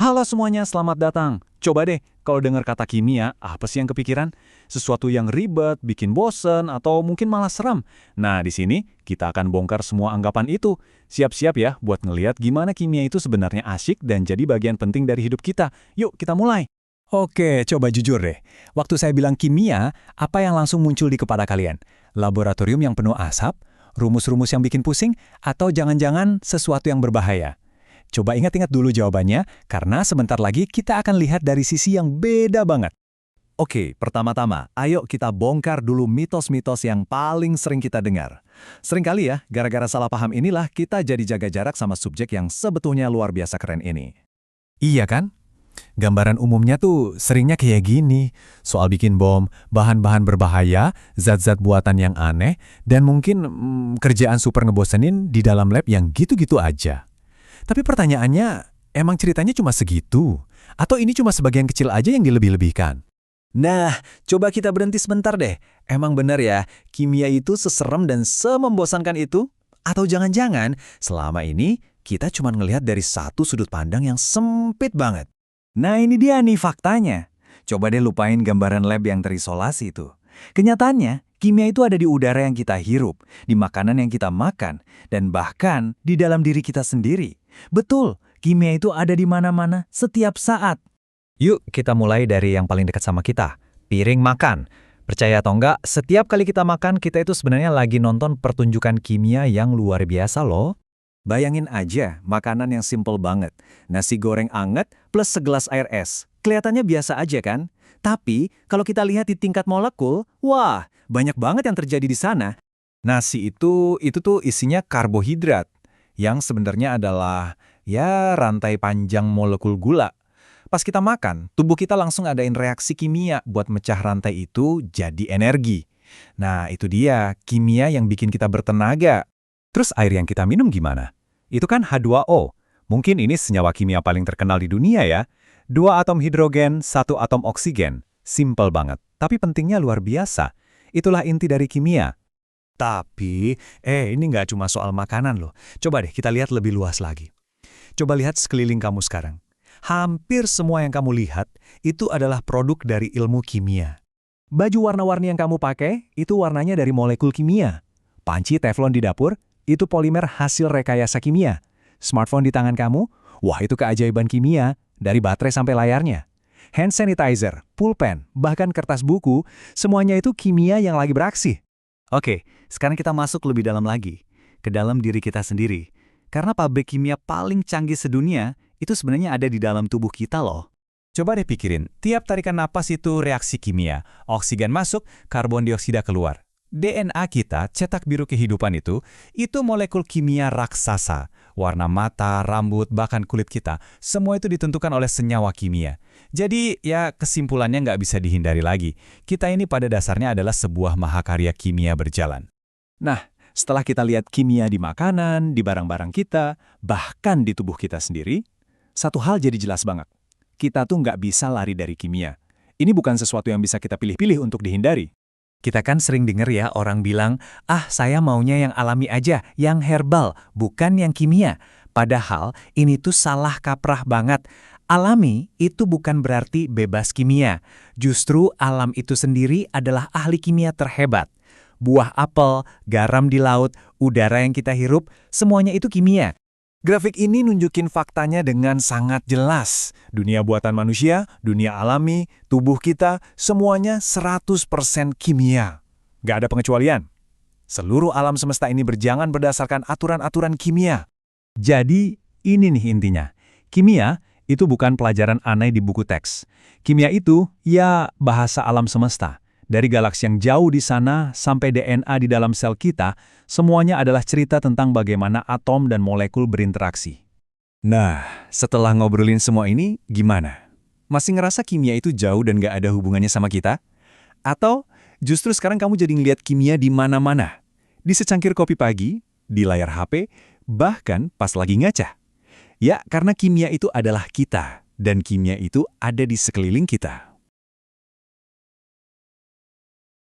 Halo semuanya, selamat datang. Coba deh, kalau dengar kata kimia, apa sih yang kepikiran? Sesuatu yang ribet, bikin bosen, atau mungkin malah seram. Nah, di sini kita akan bongkar semua anggapan itu. Siap-siap ya buat ngeliat gimana kimia itu sebenarnya asyik dan jadi bagian penting dari hidup kita. Yuk, kita mulai. Oke, coba jujur deh. Waktu saya bilang kimia, apa yang langsung muncul di kepala kalian? Laboratorium yang penuh asap? Rumus-rumus yang bikin pusing? Atau jangan-jangan sesuatu yang berbahaya? Coba ingat-ingat dulu jawabannya, karena sebentar lagi kita akan lihat dari sisi yang beda banget. Oke, pertama-tama, ayo kita bongkar dulu mitos-mitos yang paling sering kita dengar. Seringkali ya, gara-gara salah paham inilah kita jadi jaga jarak sama subjek yang sebetulnya luar biasa keren ini. Iya kan? Gambaran umumnya tuh seringnya kayak gini. Soal bikin bom, bahan-bahan berbahaya, zat-zat buatan yang aneh, dan mungkin kerjaan super ngebosenin di dalam lab yang gitu-gitu aja. Tapi pertanyaannya, emang ceritanya cuma segitu? Atau ini cuma sebagian kecil aja yang dilebih-lebihkan? Nah, coba kita berhenti sebentar deh. Emang benar ya, kimia itu seserem dan semembosankan itu? Atau jangan-jangan selama ini kita cuma ngelihat dari satu sudut pandang yang sempit banget? Nah ini dia nih faktanya. Coba deh lupain gambaran lab yang terisolasi itu. Kenyataannya, kimia itu ada di udara yang kita hirup, di makanan yang kita makan, dan bahkan di dalam diri kita sendiri. Betul, kimia itu ada di mana-mana, setiap saat. Yuk kita mulai dari yang paling dekat sama kita, piring makan. Percaya atau enggak, setiap kali kita makan, kita itu sebenarnya lagi nonton pertunjukan kimia yang luar biasa loh. Bayangin aja makanan yang simple banget. Nasi goreng anget plus segelas air es. Kelihatannya biasa aja kan? Tapi kalau kita lihat di tingkat molekul, wah, banyak banget yang terjadi di sana. Nasi itu tuh isinya karbohidrat, yang sebenarnya adalah ya rantai panjang molekul gula. Pas kita makan, tubuh kita langsung adain reaksi kimia buat mecah rantai itu jadi energi. Nah, itu dia kimia yang bikin kita bertenaga. Terus air yang kita minum gimana? Itu kan H2O. Mungkin ini senyawa kimia paling terkenal di dunia ya. 2 atom hidrogen, 1 atom oksigen. Simple banget, tapi pentingnya luar biasa. Itulah inti dari kimia. Tapi, ini nggak cuma soal makanan loh. Coba deh kita lihat lebih luas lagi. Coba lihat sekeliling kamu sekarang. Hampir semua yang kamu lihat itu adalah produk dari ilmu kimia. Baju warna-warni yang kamu pakai itu warnanya dari molekul kimia. Panci teflon di dapur itu polimer hasil rekayasa kimia. Smartphone di tangan kamu, wah itu keajaiban kimia, dari baterai sampai layarnya. Hand sanitizer, pulpen, bahkan kertas buku, semuanya itu kimia yang lagi beraksi. Oke, sekarang kita masuk lebih dalam lagi, ke dalam diri kita sendiri. Karena pabrik kimia paling canggih sedunia, itu sebenarnya ada di dalam tubuh kita loh. Coba deh pikirin, tiap tarikan napas itu reaksi kimia. Oksigen masuk, karbon dioksida keluar. DNA kita, cetak biru kehidupan itu molekul kimia raksasa. Warna mata, rambut, bahkan kulit kita, semua itu ditentukan oleh senyawa kimia. Jadi ya kesimpulannya nggak bisa dihindari lagi. Kita ini pada dasarnya adalah sebuah mahakarya kimia berjalan. Nah, setelah kita lihat kimia di makanan, di barang-barang kita, bahkan di tubuh kita sendiri, satu hal jadi jelas banget. Kita tuh nggak bisa lari dari kimia. Ini bukan sesuatu yang bisa kita pilih-pilih untuk dihindari. Kita kan sering denger ya orang bilang, saya maunya yang alami aja, yang herbal, bukan yang kimia. Padahal ini tuh salah kaprah banget. Alami itu bukan berarti bebas kimia. Justru alam itu sendiri adalah ahli kimia terhebat. Buah apel, garam di laut, udara yang kita hirup, semuanya itu kimia. Grafik ini nunjukin faktanya dengan sangat jelas. Dunia buatan manusia, dunia alami, tubuh kita, semuanya 100% kimia. Gak ada pengecualian. Seluruh alam semesta ini berjalan berdasarkan aturan-aturan kimia. Jadi, ini nih intinya. Kimia itu bukan pelajaran aneh di buku teks. Kimia itu, ya bahasa alam semesta. Dari galaksi yang jauh di sana sampai DNA di dalam sel kita, semuanya adalah cerita tentang bagaimana atom dan molekul berinteraksi. Nah, setelah ngobrolin semua ini, gimana? Masih ngerasa kimia itu jauh dan gak ada hubungannya sama kita? Atau justru sekarang kamu jadi ngeliat kimia di mana-mana? Di secangkir kopi pagi, di layar HP, bahkan pas lagi ngaca. Ya, karena kimia itu adalah kita, dan kimia itu ada di sekeliling kita.